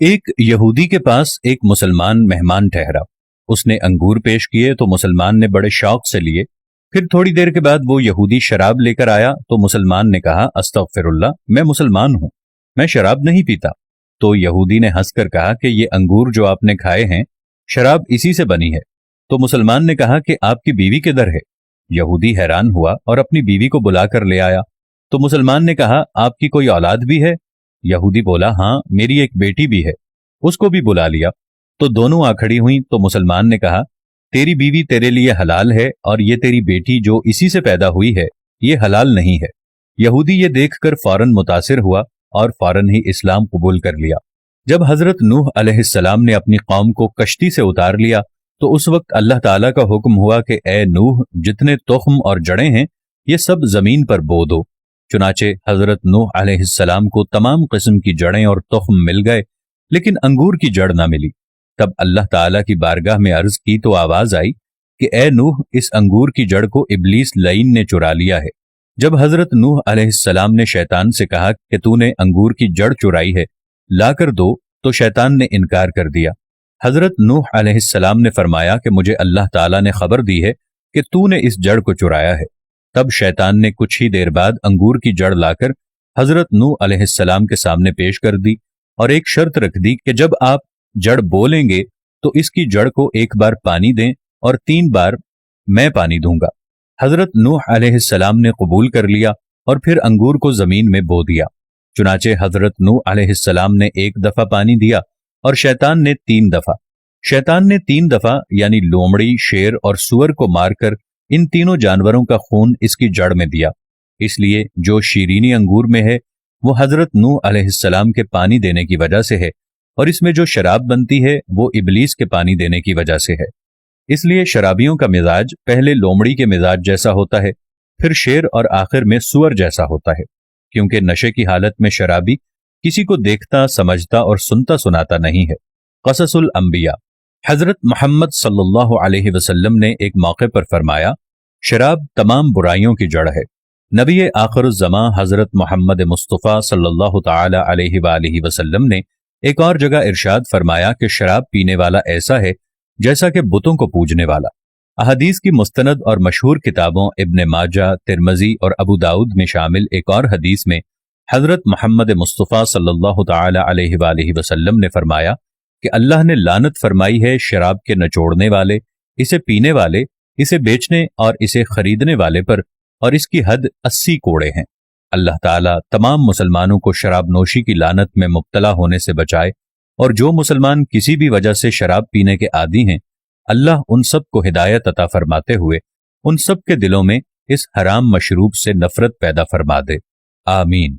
ایک یہودی کے پاس ایک مسلمان مہمان ٹھہرا۔ اس نے انگور پیش کیے تو مسلمان نے بڑے شوق سے لیے۔ پھر تھوڑی دیر کے بعد وہ یہودی شراب لے کر آیا تو مسلمان نے کہا، استغفر اللہ، میں مسلمان ہوں، میں شراب نہیں پیتا۔ تو یہودی نے ہنس کر کہا کہ یہ انگور جو آپ نے کھائے ہیں شراب اسی سے بنی ہے۔ تو مسلمان نے کہا کہ آپ کی بیوی کدھر ہے؟ یہودی حیران ہوا اور اپنی بیوی کو بلا کر لے آیا۔ تو مسلمان نے کہا، آپ کی کوئی اولاد بھی ہے؟ یہودی بولا، ہاں میری ایک بیٹی بھی ہے۔ اس کو بھی بلا لیا تو دونوں آ کھڑی ہوئیں تو مسلمان نے کہا، تیری بیوی تیرے لیے حلال ہے اور یہ تیری بیٹی جو اسی سے پیدا ہوئی ہے یہ حلال نہیں ہے۔ یہودی یہ دیکھ کر فوراً متاثر ہوا اور فوراً ہی اسلام قبول کر لیا۔ جب حضرت نوح علیہ السلام نے اپنی قوم کو کشتی سے اتار لیا تو اس وقت اللہ تعالیٰ کا حکم ہوا کہ اے نوح، جتنے تخم اور جڑیں ہیں یہ سب زمین پر بو دو۔ چنانچہ حضرت نوح علیہ السلام کو تمام قسم کی جڑیں اور تخم مل گئے، لیکن انگور کی جڑ نہ ملی۔ تب اللہ تعالیٰ کی بارگاہ میں عرض کی تو آواز آئی کہ اے نوح، اس انگور کی جڑ کو ابلیس لعین نے چرا لیا ہے۔ جب حضرت نوح علیہ السلام نے شیطان سے کہا کہ تو نے انگور کی جڑ چرائی ہے، لا کر دو، تو شیطان نے انکار کر دیا۔ حضرت نوح علیہ السلام نے فرمایا کہ مجھے اللہ تعالیٰ نے خبر دی ہے کہ تو نے اس جڑ کو چرایا ہے۔ تب شیطان نے کچھ ہی دیر بعد انگور کی جڑ لا کر حضرت نوح علیہ السلام کے سامنے پیش کر دی اور ایک شرط رکھ دی کہ جب آپ جڑ بولیں گے تو اس کی جڑ کو ایک بار پانی دیں اور 3 بار میں پانی دوں گا۔ حضرت نوح علیہ السلام نے قبول کر لیا اور پھر انگور کو زمین میں بو دیا۔ چنانچہ حضرت نوح علیہ السلام نے 1 دفعہ پانی دیا اور شیطان نے 3 دفعہ۔ شیطان نے 3 دفعہ یعنی لومڑی، شیر اور سور کو مار کر ان تینوں جانوروں کا خون اس کی جڑ میں دیا۔ اس لیے جو شیرینی انگور میں ہے وہ حضرت نوح علیہ السلام کے پانی دینے کی وجہ سے ہے، اور اس میں جو شراب بنتی ہے وہ ابلیس کے پانی دینے کی وجہ سے ہے۔ اس لیے شرابیوں کا مزاج پہلے لومڑی کے مزاج جیسا ہوتا ہے، پھر شیر اور آخر میں سور جیسا ہوتا ہے، کیونکہ نشے کی حالت میں شرابی کسی کو دیکھتا، سمجھتا اور سنتا سناتا نہیں ہے۔ قصص الانبیاء۔ حضرت محمد صلی اللہ علیہ وسلم نے ایک موقع پر فرمایا، شراب تمام برائیوں کی جڑ ہے۔ نبی آخر الزماں حضرت محمد مصطفیٰ صلی اللہ تعالی علیہ وآلہ وسلم نے ایک اور جگہ ارشاد فرمایا کہ شراب پینے والا ایسا ہے جیسا کہ بتوں کو پوجنے والا۔ احادیث کی مستند اور مشہور کتابوں ابن ماجہ، ترمذی اور ابو داؤد میں شامل ایک اور حدیث میں حضرت محمد مصطفیٰ صلی اللہ تعالی علیہ وآلہ وسلم نے فرمایا کہ اللہ نے لعنت فرمائی ہے شراب کے نچوڑنے والے، اسے پینے والے، اسے بیچنے اور اسے خریدنے والے پر، اور اس کی حد 80 کوڑے ہیں۔ اللہ تعالیٰ تمام مسلمانوں کو شراب نوشی کی لعنت میں مبتلا ہونے سے بچائے، اور جو مسلمان کسی بھی وجہ سے شراب پینے کے عادی ہیں، اللہ ان سب کو ہدایت عطا فرماتے ہوئے ان سب کے دلوں میں اس حرام مشروب سے نفرت پیدا فرما دے۔ آمین۔